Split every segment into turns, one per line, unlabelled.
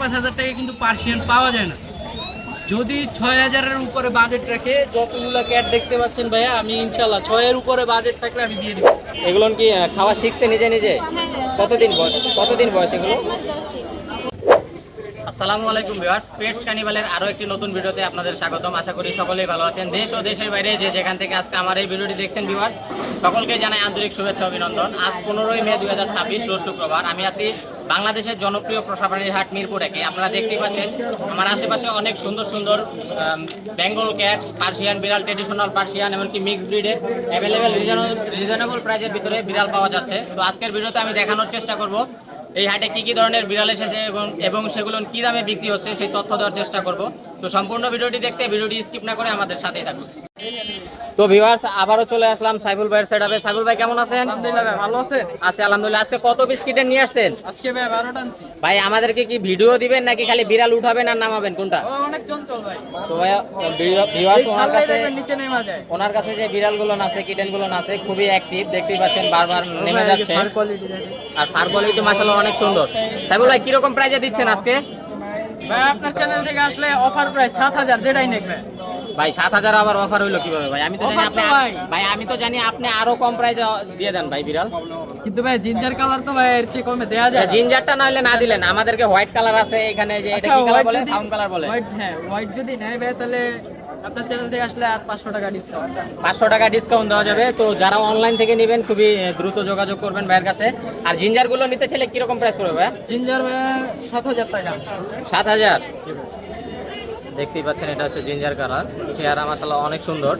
4-5 হাজার টাকা কিন্তু পার্সিয়ান পাওয়া যায় না। যদি 6,000-এর উপরে বাজেট রাখে, যতগুলো ক্যাট দেখতে পাচ্ছেন ভাইয়া, আমি ইনশাল্লাহ 6-এর উপরে বাজেট থাকলে আমি দিয়ে দিব।
এগুলো কি খাওয়া শিখছে নিজে নিজে? কতদিন বয়স এগুলো? আসসালামু আলাইকুম ভিউয়ার্স, পেটস কার্নিভালের আরো একটি নতুন ভিডিওতে আপনাদের স্বাগতম। আশা করি সকলেই ভালো আছেন। দেশ ও দেশের বাইরে যে যেখান থেকে আজকে আমার এই ভিডিওটি দেখছেন ভিউয়ার্স, সকলকে জানাই আন্তরিক শুভেচ্ছা অভিনন্দন। আজ 15ই মে 2026 রোজ শুক্রবার। আমি আছি বাংলাদেশের জনপ্রিয় পোষাপ্রাণীর হাট মিরপুর একে। আপনারা দেখতেই পাচ্ছেন আমার আশেপাশে অনেক সুন্দর সুন্দর বেঙ্গল ক্যাট, পার্সিয়ান বিড়াল, ট্রেডিশনাল পার্সিয়ান, এমনকি মিক্সড ব্রিডের অ্যাভেলেবেল রিজনেবল প্রাইসের ভিতরে বিড়াল পাওয়া যাচ্ছে। তো আজকের ভিডিওতে আমি দেখানোর চেষ্টা করব এই হাটে কি কি ধরনের বিড়াল এসেছে এবং সেগুলো কি দামে বিক্রি হচ্ছে সেই তথ্য দেওয়ার চেষ্টা করব। তো সম্পূর্ণ ভিডিওটি দেখতে ভিডিওটি স্কিপ না করে আমাদের সাথেই থাকুন। তো ভিউয়ার্স, আবারও চলে আসলাম সাইফুল ভাইয়ের সেটআপে। সাইফুল ভাই কেমন আছেন?
আলহামদুলিল্লাহ ভাই, ভালো আছেন?
আছি আলহামদুলিল্লাহ। আজকে কত পিস কিটেন নিয়ে আসছেন?
আজকে ভাই 12টা আনছি
ভাই আমাদেরকে কি ভিডিও দিবেন নাকি খালি বিড়াল উঠাবেন আর নামাবেন, কোনটা?
অনেক চঞ্চল ভাই।
তো ভাই ভিউয়ার্স,
নিচে নেমে যায়।
ওনার কাছে যে বিড়ালগুলো আছে, কিটেনগুলো আছে, খুবই অ্যাক্টিভ, দেখতেই পাচ্ছেন বারবার নেমে যাচ্ছে। আর ফার কোয়ালিটি তো মাশাআল্লাহ অনেক সুন্দর। সাইফুল ভাই কিরকম প্রাইসে দিচ্ছেন আজকে?
ভাই আপনার চ্যানেল থেকে আসলে অফার প্রাইস 7,000, যেটাই নেবে
ভাই। 7,000 আবার অফার হইলো কিভাবে ভাই? আমি তো জানি আপনি ভাই আমি তো জানি আপনি আরো কম প্রাইসে দিয়ে দেন ভাই বিড়াল।
কিন্তু ভাই জিঞ্জার কালার তো ভাই এর চেয়ে কমে দেয়া যায়।
জিঞ্জারটা না হলে না দিলেন, আমাদেরকে হোয়াইট কালার আছে এখানে, যে এটা কি কালার বলে? ফাউন কালার বলে।
হোয়াইট, হ্যাঁ হোয়াইট যদি নেয় ভাই তাহলে আপনার চ্যানেল থেকে আসলে আর 500 টাকা ডিসকাউন্ট।
500 টাকা ডিসকাউন্ট দেওয়া যাবে। তো যারা অনলাইন থেকে নেবেন খুবই দ্রুত যোগাযোগ করবেন ভাইয়ের কাছে। আর জিঞ্জার গুলো নিতে চাইলে কিরকম প্রাইস পড়বে ভাই?
জিঞ্জার ভাই 7,000 টাকা।
7,000। দেখতেই পাচ্ছেন এটা হচ্ছে জিঞ্জার কালার, চেহারা মাশাআল্লাহ অনেক সুন্দর।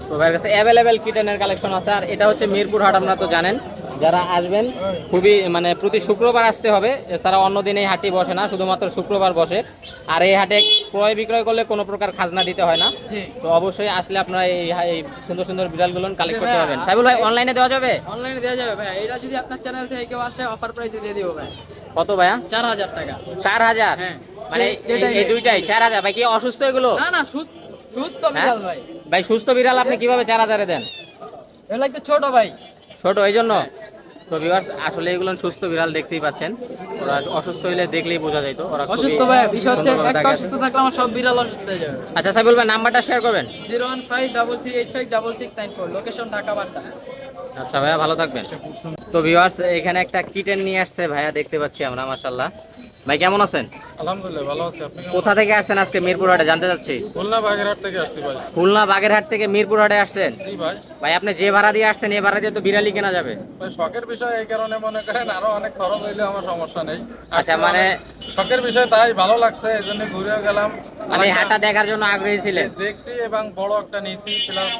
তো ভাইয়ের কাছে অ্যাভেলেবেল কিটেনের কালেকশন আছে। আর এটা হচ্ছে মিরপুর হাট, আপনারা তো জানেন। যারা আসবেন খুবই প্রতি শুক্রবার আসতে হবে, এছাড়া অন্য দিন এই হাটটি বসে না, শুধুমাত্র শুক্রবার বসে। আর এই হাটে ক্রয় বিক্রয় করলে কোনো প্রকার খাজনা দিতে হয় না। তো অবশ্যই আসলে আপনারা এই সুন্দর সুন্দর বিড়ালগুলো কালেক্ট করতে পারবেন। সাইবুল ভাই অনলাইনে দেওয়া যাবে?
অনলাইনে দেওয়া যাবে ভাই। এটা যদি আপনার চ্যানেল থেকে কেউ আসে অফার প্রাইসে দিয়ে দিব ভাই।
কত ভাইয়া?
4,000 টাকা।
4,000?
হ্যাঁ,
মানে এই দুইটাই 4,000? ভাই কি অসুস্থ এগুলো?
না না, সুস্থ বিড়াল ভাই।
ভাই সুস্থ বিড়াল আপনি কিভাবে 4,000-এ দেন?
এগুলো একটু ছোট ভাই।
ছোট, এই জন্য। তো ভিউয়ার্স, আসলে এগুলো সুস্থ বিড়াল, দেখতেই পাচ্ছেন। ওরা অসুস্থ হইলে দেখলেই বোঝা যেত ওরা
অসুস্থ ভাই। বিষয় হচ্ছে একটা অসুস্থ থাকলে আমার সব বিড়াল অসুস্থ হয়ে যাবে।
আচ্ছা সাইবুল ভাই, নাম্বারটা শেয়ার করবেন।
01533856694, লোকেশন ঢাকা বাড্ডা।
আচ্ছা ভাইয়া, ভালো থাকবেন। তো ভিউয়ার্স, এখানে একটা কিটেন নিয়ে আসছে ভাইয়া, দেখতে পাচ্ছি আমরা মাশাআল্লাহ। ভাই কেমন আছেন?
আলহামদুলিল্লাহ ভালো আছি। আপনি
কোথা থেকে আসছেন আজকে মিরপুর হাটে জানতে চাচ্ছি?
খুলনা বাগেরহাট থেকে আসছি ভাই।
খুলনা বাগেরহাট থেকে মিরপুর হাটে আসছেন?
জি ভাই।
ভাই আপনি যে ভাড়া দিয়ে আসছেন, এই ভাড়া দিয়ে তো বিড়ালই কেনা যাবে।
ভাই শখের বিষয়, এই কারণে মনে করেন আরো অনেক খরচ হইলে আমার সমস্যা নেই।
আচ্ছা, মানে
শখের বিষয়, তাই ভালো লাগছে, এই জন্য ঘুরেও গেলাম।
মানে হাটটা দেখার জন্য আগ্রহী ছিলেন?
দেখছি এবং বড় একটা নিয়েছি, প্লাস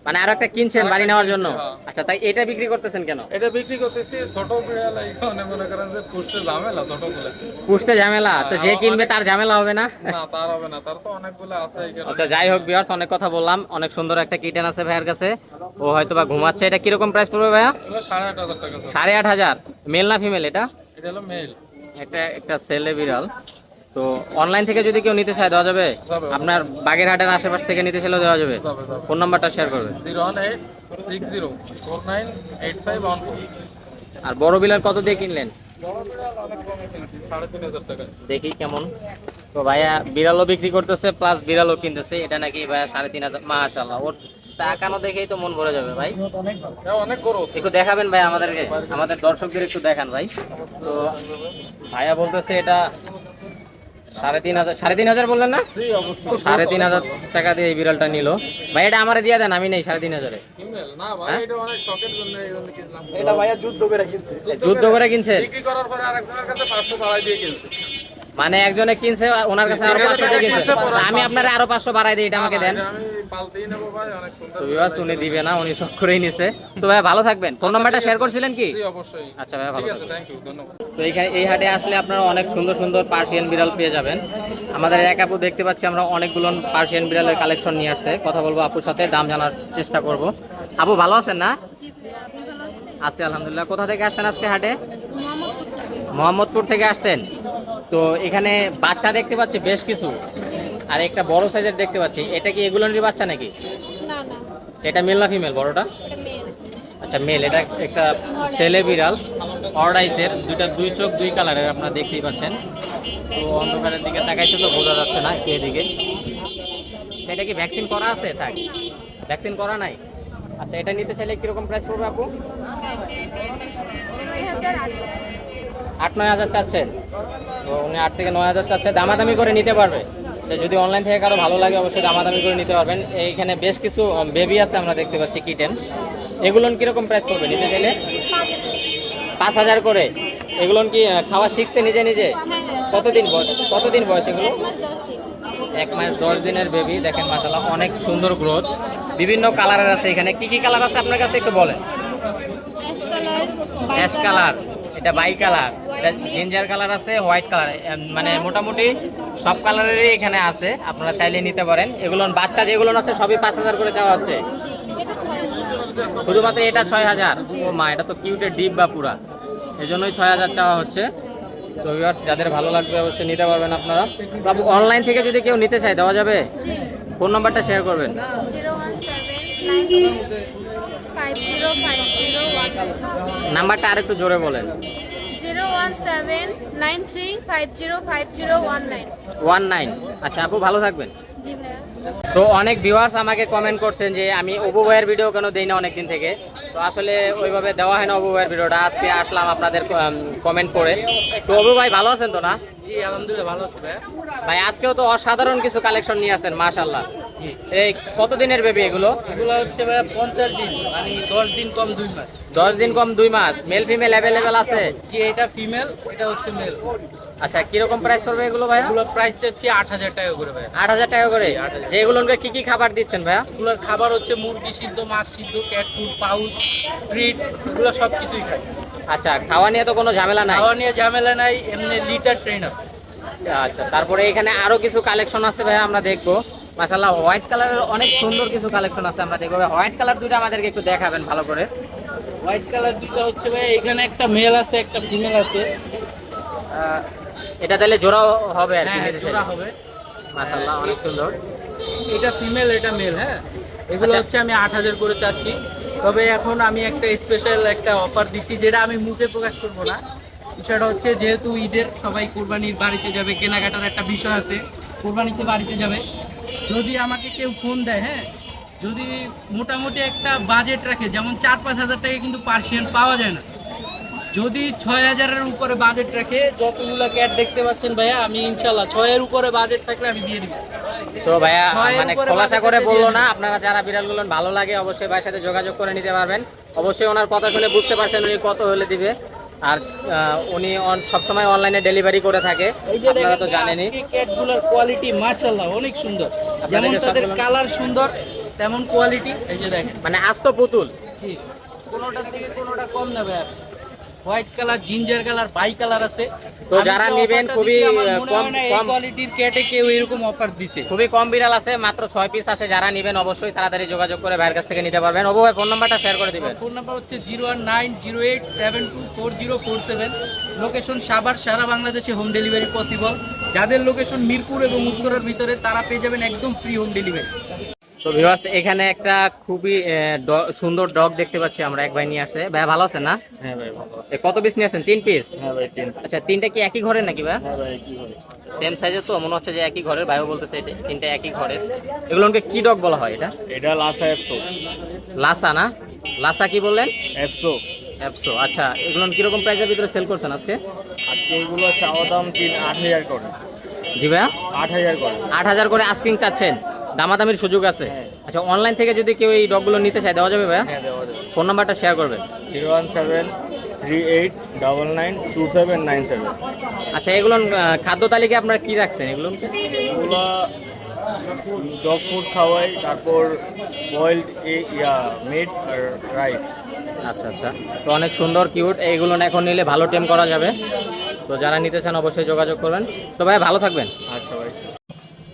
মানে আরো একটা কিনছেন বাড়ি নেওয়ার জন্য? আচ্ছা, তাই এটা বিক্রি করতেছেন কেন?
এটা বিক্রি করতেছি ছোট বিড়াল, এই কারণে মনে করেন যে পুষতে ঝামেলা, ছোটগুলো
পুষতে ঝামেলা। তো যে কিনবে তার ঝামেলা হবে না?
না, তার হবে না, তার তো অনেকগুলো আছে এই কারণে।
আচ্ছা, যাই হোক ভিউয়ার্স, অনেক কথা বললাম। অনেক সুন্দর একটা কিটেন আছে ভাইয়ের কাছে, ও হয়তো বা ঘুমাচ্ছে। এটা কিরকম প্রাইস পড়বে ভাইয়া?
এগুলো 8,500 টাকা।
8,500? মেল না ফিমেল এটা?
এটা হলো মেল।
একটা ছেলে বিড়াল। তো অনলাইন থেকে যদি কেউ নিতে চায় দেওয়া যাবে? আপনার বাগেরহাটের আশেপাশ থেকে নিতে চাইলেও দেওয়া যাবে? ফোন নাম্বারটা শেয়ার করবেন।
01860498514।
আর বড় বিড়াল কত দিয়ে কিনলেন?
বড় বিড়াল অনেক কমে কিনছি, 3,500 টাকা।
দেখি কেমন। তো ভাইয়া বিড়ালও বিক্রি করতেছে প্লাস বিড়ালও কিনতেছে। এটা নাকি ভাইয়া 3,500? মাশাআল্লাহ, ওর তাকানো দেখেই তো মন ভরে যাবে ভাই।
অনেক গরু।
একটু দেখাবেন ভাই আমাদেরকে, আমাদের দর্শকদের একটু দেখান ভাই। তো ভাইয়া বলতেছে এটা 3,500। 3,500 বললেন না? 3,500 টাকা দিয়ে এই বিড়ালটা নিল ভাই। এটা আমারে দিয়ে দেন, আমি নেই 3,500-এ।
না ভাই, এটা অনেক শখের জন্য এই জন্য কিনলাম।
এটা ভাইয়া যুদ্ধ করে কিনছে।
যুদ্ধ করে কিনছে?
বিক্রি করার পরে আরেকজনের কাছে 500 বাড়াই দিয়ে কিনছে।
মানে একজনে কিনছে, ওনার কাছে আরো 500 দিয়ে কিনছে। আমি আপনারে আরো 500 বাড়াই দিই, এটা আমাকে দেন।
আমি পাল্টেই নেব ভাই, অনেক সুন্দর।
তো ভিউয়ার্স, উনি দিবে না, উনি শখ করেই নিছে। তো ভাই ভালো থাকবেন। ফোন নাম্বারটা শেয়ার করছিলেন কি?
জি অবশ্যই।
আচ্ছা ভাই, ভালো
ঠিক আছে,
থাকবেন।
থ্যাংক ইউ, ধন্যবাদ।
তো এই হাটে আসলে আপনারা অনেক সুন্দর সুন্দর পার্সিয়ান বিড়াল পেয়ে যাবেন। আমাদের এক আপু দেখতে পাচ্ছি আমরা অনেকগুলো পার্সিয়ান বিড়ালের কালেকশন নিয়ে আসছে। কথা বলবো আপুর সাথে, দাম জানার চেষ্টা করব। আপু ভালো আছেন না? আছি আলহামদুলিল্লাহ। কোথা থেকে আসছেন আজকে হাটে? মোহাম্মদপুর থেকে আসছেন। তো এখানে বাচ্চা দেখতে পাচ্ছি বেশ কিছু, আর একটা বড় সাইজের দেখতে পাচ্ছি। এটা কি এগুলোরই বাচ্চা নাকি?
না না,
এটা মেল না ফিমেল বড়টা?
এটা মেয়ে।
আচ্ছা মেল। এটা একটা ছেলে বিড়াল, অর্ডাইসের, দুই চোখ দুই কালারের, আপনারা দেখতেই পাচ্ছেন। তো অন্ধকারের দিকে তাকাইছে তো বোঝা যাচ্ছে না একটু এদিকে। এটা কি ভ্যাকসিন করা আছে? থাক, ভ্যাকসিন করা নাই। আচ্ছা, এটা নিতে চাইলে কিরকম প্রাইস পড়বে আপু? 8-9 হাজার চাচ্ছেন। তো উনি 8 থেকে 9 হাজার চাচ্ছে, দামাদামি করে নিতে পারবে। তো যদি অনলাইন থেকে কারো ভালো লাগে অবশ্যই দামাদামি করে নিতে পারবেন। এইখানে বেশ কিছু বেবি আছে আমরা দেখতে পাচ্ছি, কিটেন। এগুলো কিরকম প্রাইস পড়বে নিতে চাইলে? 5,000 করে। এগুলো কি খাওয়া শিখছে নিজে নিজে? কতদিন বয়স এগুলো? 1 মাস 10 দিনের বেবি। দেখেন মাশাআল্লাহ অনেক সুন্দর গ্রোথ। বিভিন্ন কালারের আছে এখানে। কি কি কালার আছে আপনার কাছে একটু বলেন। অ্যাশ কালার, এটা বাই কালার, এটা জিঞ্জার কালার আছে, হোয়াইট কালার, মানে মোটামুটি সব কালারেরই এখানে আছে। আপনারা চাইলে নিতে পারেন। এগুলো বাচ্চা যেগুলো আছে সবই 5,000 করে চাওয়া হচ্ছে। শুধুমাত্র এটা 6,000। ও মা, এটা তো কিউটের ডিপ বা পুরা, এই জন্যই 6,000 চাওয়া হচ্ছে। তো ভিউয়ার্স, যাদের ভালো লাগবে অবশ্যই নিতে পারবেন আপনারা। বাবু, অনলাইন থেকে যদি কেউ নিতে চায় দেওয়া যাবে? ফোন নাম্বারটা শেয়ার করবেন।
01793505019
নাম্বারটা আরেকটু জোরে বলেন।
01793505019
আচ্ছা আপু, ভালো থাকবেন।
জি ভাইয়া।
তো অনেক ভিউয়ার্স আমাকে কমেন্ট করছেন যে আমি অপু ভাইয়ের ভিডিও কেন দেই না অনেকদিন থেকে। তো আসলে ওইভাবে দেওয়া হয় না অপু ভাইয়ের ভিডিওটা। আজকে আসলাম আপনাদের কমেন্ট করে। তো অপু ভাই ভালো আছেন তো না?
জি আলহামদুলিল্লাহ ভালো আছি ভাই।
ভাই আজকেও তো অসাধারণ কিছু কালেকশন নিয়ে আসেন মাশাআল্লাহ। এই কতদিনের বেবি এগুলো?
এগুলো হচ্ছে ভাই 50 দিন, মানে 10 দিন কম 2 মাস।
10 দিন কম 2 মাস। মেল ফিমেল অ্যাভেলেবেল আছে?
জি, এটা ফিমেল, এটা হচ্ছে মেল।
আচ্ছা, কিরকম প্রাইস পড়বে এগুলো ভাইয়া?
এগুলোর প্রাইস চাচ্ছি 8,000 টাকা করে ভাই।
8,000 টাকা করে। যেগুলোকে কি কি খাবার দিচ্ছেন ভাইয়া?
এগুলোর খাবার হচ্ছে মুরগি সিদ্ধ, মাছ সিদ্ধ, ক্যাট ফুড, পাউস, ট্রিট, এগুলো সব কিছুই খায়।
আচ্ছা, খাওয়া নিয়ে তো কোনো ঝামেলা নাই?
খাওয়া নিয়ে ঝামেলা নাই, এমনি লিটার ট্রেনার।
আচ্ছা, তারপরে এখানে আরো কিছু কালেকশন আছে ভাইয়া, আমরা দেখবো। মাশাআল্লাহ হোয়াইট কালারের অনেক সুন্দর কিছু কালেকশন আছে, আমরা দেখবো। হোয়াইট কালার দুটো আমাদেরকে একটু দেখাবেন ভালো করে।
হোয়াইট কালার দুটো হচ্ছে ভাই, এখানে একটা মেল আছে, একটা ফিমেল আছে।
এটা তাহলে জোড়া হবে আর কি?
হ্যাঁ, জোড়া হবে।
মাশাআল্লাহ অনেক সুন্দর।
এটা ফিমেল, এটা মেল। হ্যাঁ, এগুলো
আচ্ছা।
হচ্ছে আমি 8,000 করে চাচ্ছি। তবে এখন আমি একটা স্পেশাল একটা অফার দিচ্ছি, যেটা আমি মুখে প্রকাশ করব না। সেটা হচ্ছে, যেহেতু ঈদের সবাই কুরবানির বাড়িতে যাবে, কেনাকাটার একটা বিষয় আছে, কুরবানিতে বাড়িতে যাবে। যদি আমাকে কেউ ফোন দেয়, হ্যাঁ, যদি মোটামুটি একটা বাজেট রাখে, যেমন 4-5 হাজার টাকা কিন্তু পার্সিয়ান পাওয়া যায় না। যদি 6,000-এর উপরে বাজেট রাখে, যতগুলো ক্যাট দেখতে পাচ্ছেন ভাইয়া, আমি ইনশাল্লাহ 6-এর উপরে বাজেট থাকলে আমি দিয়ে দিব।
তো ভাইয়া
6-এর
মানে
উপরে
খোলাসা
বাজেট
করে
দিয়ে
বললো
দিন।
না, আপনারা যারা বিড়ালগুলো ভালো লাগে অবশ্যই ভাইয়ের সাথে যোগাযোগ করে নিতে পারবেন। অবশ্যই ওনার কথা শুনে বুঝতে পারছেন উনি কত হলে দিবে। আর উনি সবসময় অনলাইনে ডেলিভারি করে থাকে,
এই যে
আপনারা তো
দেখেন,
জানেনই।
আজকে ক্যাটগুলোর কোয়ালিটি মাশাআল্লাহ অনেক সুন্দর। যেমন
আপনাদেরকে
তাদের
সবগুলো-
কালার সুন্দর, তেমন কোয়ালিটি। এই যে দেখেন,
মানে আস্ত পুতুল।
জি, কোনোটার থেকে কোনোটা কম নেবে। আর white colour, ginger colour, bicolour আছে।
তো
আমি
যারা
যে
নেবেন
অফারটা
খুবই
দিছি, আমার মনে
কম
হয় না এই
কম
কোয়ালিটির ক্যাটে কেউ এরকম অফার দিছে।
খুবই কম বিড়াল আছে, মাত্র 6 পিস আছে। যারা নেবেন অবশ্যই তাড়াতাড়ি যোগাযোগ করে ভাইয়ের কাছ থেকে নিতে পারবেন। অবু ভাই ফোন নাম্বারটা শেয়ার করে দিবেন।
ফোন নাম্বার হচ্ছে 01908724047। লোকেশন সাভার, সারা বাংলাদেশে হোম ডেলিভারি পসিবল। যাদের লোকেশন মিরপুর এবং উত্তরের ভিতরে, তারা পেয়ে যাবেন একদম ফ্রি হোম ডেলিভারি।
তো ভিউয়ার্স, এখানে একটা খুবই সুন্দর ডগ দেখতে পাচ্ছি আমরা। এক ভাই নিয়ে আসছে। ভাই ভালো আছেন না?
হ্যাঁ ভাই ভালো।
কত পিস নিয়ে আসছেন? 3 পিস?
হ্যাঁ ভাই 3।
আচ্ছা, 3টা কি একই ঘরের নাকি ভাই?
হ্যাঁ ভাই কি হবে?
সেম সাইজের তো মনে হচ্ছে যে একই ঘরের। ভাইও বলতেছে 3টা একই ঘরের। এগুলোকে কি ডগ বলা হয় এটা?
এটা লাসা এফসো।
লাসা না? লাসা কি বললেন?
এফসো।
অ্যাপসো। আচ্ছা, এগুলো কিরকম প্রাইসের ভিতরে সেল করছেন আজকে?
আজকে এগুলো চাওয়া দাম 8,000 করে।
জি ভাইয়া,
8,000 করে।
8,000 করে আস্কিং চাচ্ছেন, দামাদামির সুযোগ আছে?
হ্যাঁ।
আচ্ছা, অনলাইন থেকে যদি কেউ এই ডগগুলো নিতে চায় দেওয়া যাবে ভাইয়া?
হ্যাঁ দেওয়া যাবে।
ফোন নাম্বারটা শেয়ার করবেন।
01738992797।
আচ্ছা, এগুলো খাদ্য তালিকায় আপনারা কি রাখছেন এগুলো?
এগুলো ডগ ফুড খাওয়াই, তারপর বয়েলড মিট আর রাইস।
আচ্ছা আচ্ছা, তো অনেক সুন্দর কিউট। এইগুলো এখন নিলে ভালো টেম করা যাবে। তো যারা নিতে চান অবশ্যই যোগাযোগ করবেন। তো ভাই ভালো থাকবেন।
আচ্ছা ভাই।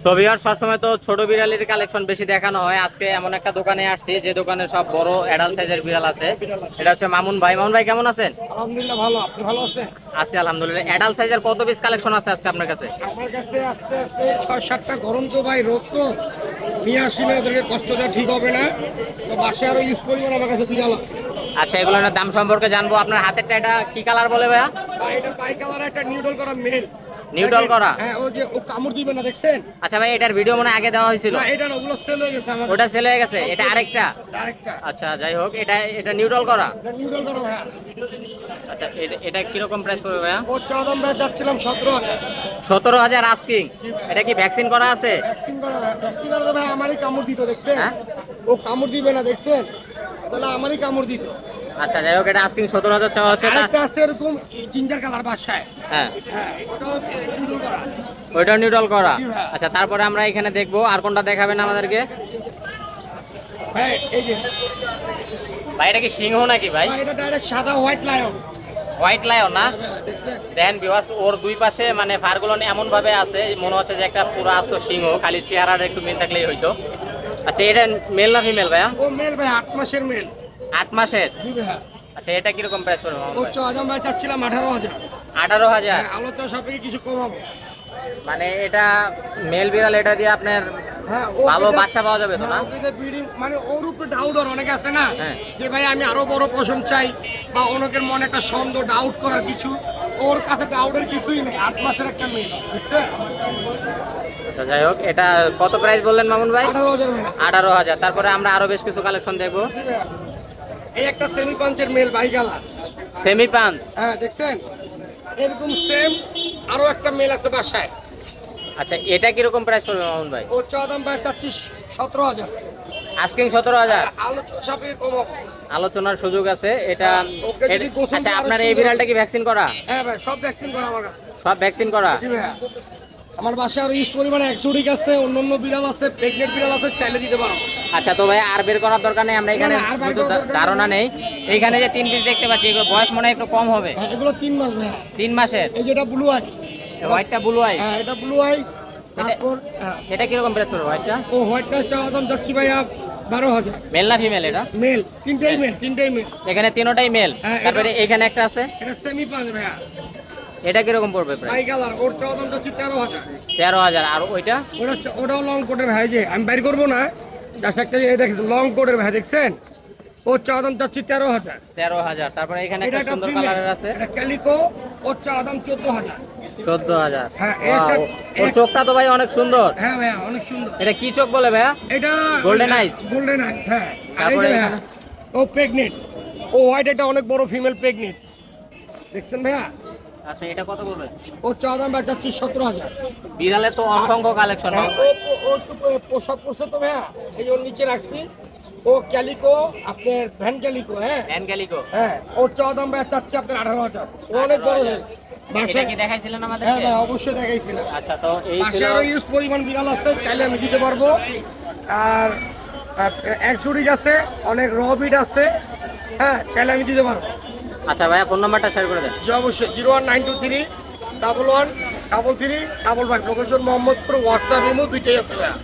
তো ভিউয়ার্স, সবসময় তো ছোট বিড়ালের কালেকশন বেশি দেখানো হয়। আজকে এমন একটা দোকানে আসছি যে দোকানে সব বড় অ্যাডাল্ট সাইজের বিড়াল আছে। এটা হচ্ছে মামুন ভাই। মামুন ভাই কেমন আছেন?
আলহামদুলিল্লাহ ভালো। আপনি ভালো আছেন?
আছি আলহামদুলিল্লাহ। অ্যাডাল্ট সাইজের কত পিস কালেকশন আছে আজকে আপনার কাছে?
আমার কাছে আস্তে আস্তে 6-7টা। গরম তো ভাই, রোদ তো, নিয়ে আসলে ওদেরকে কষ্ট দেওয়া ঠিক হবে না। তো বাসায় আরো ইউজ পরিমাণ আমার কাছে বিড়াল আছে।
আচ্ছা, এগুলোর দাম সম্পর্কে জানবো। আপনার হাতেরটা এটা কি কালার বলে ভাইয়া?
ভাই এটা বাই কালার, একটা নিউডল করা মেল।
নিউট্রাল করা?
হ্যাঁ, ওই যে ও কামড় দিবে না, দেখছেন?
আচ্ছা ভাই, এটার ভিডিও মনে হয় আগে দেওয়া হয়েছিল।
না, এটা না, ওগুলো সেল হয়ে গেছে আমার।
ওটা সেল হয়ে গেছে, এটা আরেকটা।
আরেকটা।
আচ্ছা যাই হোক, এটা নিউট্রাল করা।
এটা নিউট্রাল করো ভাইয়া।
আচ্ছা এটা কিরকম প্রাইস পড়বে ভাইয়া?
ওর চা দাম ভাই যাচ্ছিলাম 17,000।
17,000 আস্কিং। এটা কি ভ্যাকসিন করা আছে?
ভ্যাকসিন করা ভাই, ভ্যাকসিন করা তো ভাই আমারই কামড় দিত, দেখছেন?
হ্যাঁ?
ও কামড় দিবে না, দেখছেন? তাহলে আমারই কামড় দিত।
আচ্ছা যাই হোক, এটা আস্কিং 17,000 চাওয়া হচ্ছে না?
আরেকটা আছে এরকম জিঞ্জার কালার বাসায়।
হ্যাঁ,
হ্যাঁ, ওটাও নিউট্রাল করা।
ওইটা নিউট্রাল করা।
জি ভাই।
আচ্ছা তারপরে আমরা এখানে দেখবো আর কোনটা দেখাবেন আমাদেরকে?
ভাই এই যে
ভাই এটা কি সিংহ নাকি ভাই?
ভাই, এটা ডাইরেক্ট সাদা হোয়াইট লায়ন।
হোয়াইট লায়ন না?
দেখছেন?
দেন ভিউয়ার্স, ওর দুই পাশে মানে ফারগুলো এমন ভাবে আছে মনে হচ্ছে যে একটা পুরো আস্ত সিংহ, খালি চেহারাটা একটু মিল থাকলেই হইতো। আচ্ছা এটা মেল না ফিমেল ভাইয়া?
ও মেল ভাই, 8 মাসের মেল।
8 মাসের?
জি ভাই।
আচ্ছা এটা কিরকম প্রাইস পড়বে
ও চা দাম ভাই চাচ্ছিলাম 18,000।
18,000?
আলোচনা সাপেক্ষে কিছু কমাবো।
মানে এটা মেল বিড়াল, এটা দিয়ে আপনার
হ্যাঁ,
ভালো বাচ্চা পাওয়া যাবে তো না?
ব্রিডিং মানে ওর উপরে ডাউট অনেকে আছে না,
হ্যাঁ।
যে ভাই আমি আরো বড় পশম চাই, বা অনেকের মনে একটা সন্দেহ ডাউট করার কিছু, ওর কাছে ডাউটের কিছুই নেই। 8 মাসের একটা মেয়ে, দেখছেন?
তো যাই হোক, এটা কত প্রাইস বললেন মামুন ভাই?
18,000 ভাই।
18,000। তারপরে আমরা আরো বেশ কিছু কালেকশন দেখবো।
জি ভাই। এই একটা সেমি পাঞ্চের male bicolour.
Semi punch?
হ্যাঁ, দেখছেন? এরকম সেম আরো একটা মেল আছে বাসায়।
আচ্ছা এটা কিরকম প্রাইস পড়বে মামুন ভাই?
ও চা দাম ভাই চাচ্ছি 17,000।
আস্কিং 17,000?
আলোচনা সাপেক্ষে কমাবো।
আলোচনার সুযোগ আছে এটা।
ওকে যদি গোসল
আচ্ছা
করে
আপনার
আরো
এই
সুন্দর
বিড়ালটা কি ভ্যাকসিন করা?
হ্যাঁ ভাই, সব ভ্যাকসিন করা আমার কাছে।
সব ভ্যাকসিন করা?
জি ভাই। আমার বাসায় আরো ইউজ পরিমাণে এক্সোটিক আছে, অন্যান্য বিড়াল আছে, প্রেগনেন্ট বিড়াল আছে, চাইলে দিতে পারো।
আচ্ছা তো ভাই আর বের করার দরকার নেই, আমরা এখানে
না, আর বের
যেহেতু
করার দরকার
ধারণা নেই। এইখানে যে 3 পিস দেখতে পাচ্ছি, এগুলো বয়স মনে হয় একটু কম হবে।
হ্যাঁ, এগুলো 3 মাস ভাই।
3 মাসের?
এই যেটা ব্লু আই।
হোয়াইটটা ব্লু আই?
হ্যাঁ, এটা ব্লু আই। তারপর হ্যাঁ,
এটা কিরকম প্রাইস পড়বে হোয়াইটটা?
ও হোয়াইটটা চা দাম যাচ্ছি ভাইয়া 12,000।
মেল না ফিমেল এটা?
মেল, তিনটাই মেল।
এখানে তিনোটাই মেল?
হ্যাঁ,
তারপরে এখানে একটা আছে,
এটা সেমি পাঁচ ভাইয়া,
এটা কিরকম পড়বে
বাই
প্রাইস?
কালার। ওর চা দাম যাচ্ছি 13,000।
13,000। আর ওইটা?
ওটাও লং কোটের ভাই, যে আমি বাইর করবো না, জাস্ট একটা দেখেন লং কোটের ভাই, দেখছেন? ওর চা দাম যাচ্ছি 13,000।
13,000। তারপরে এখানে
এটা
একটা
একটা
সুন্দর
ফিমেল,
কালারের আছে,
এটা ক্যালিকো। ওর চা দাম 14,000।
14,000।
হ্যাঁ,
Wow, ওর চোখটা তো ভাই অনেক সুন্দর।
হ্যাঁ ভাইয়া, অনেক সুন্দর।
এটা কি চোখ বলে ভাইয়া?
এটা
Golden eyes?
গোল্ডেন আইস, হ্যাঁ। আর এই
তারপরে
যে ভাইয়া,
এখানে?
ও প্রেগনেন্ট। ও হোয়াইট, এটা অনেক বড় ফিমেল প্রেগনেন্ট, দেখছেন ভাইয়া?
আচ্ছা এটা কত বলবে?
ওর চা দাম যাচ্ছি 17,000।
বিড়ালে তো অসংখ্য কালেকশন।
হ্যাঁ, ও একটু পোশাক করছে তো ভাইয়া, এই ওর নিচে রাখছি। ও ক্যালিকো, আপনার ভ্যান ক্যালিকো। হ্যাঁ
ভ্যান ক্যালিকো?
হ্যাঁ, ওর চা দাম ভাইয়া চাচ্ছি আপনার 18,000। ও অনেক বড় ভাই।
এটা
বাসায়
কি দেখাইছিলেন
হ্যাঁ
আমাদেরকে?
ভাই, অবশ্যই দেখাইছিলাম।
আচ্ছা তো এই ছিল।
বাসায় আরো ইউজ পরিমাণ বিড়াল আছে, চাইলে আমি দিতে পারবো। আর এক্সোটিক আছে, অনেক র বিড আছে। হ্যাঁ, চাইলে আমি দিতে পারবো।
আচ্ছা ভাইয়া ফোন নাম্বারটা শেয়ার করে দেন।
জি অবশ্যই, 01923 11 33 55। লোকেশন মোহাম্মদপুর, হোয়াটসঅ্যাপ ইমো দুইটাই আছে ভাইয়া।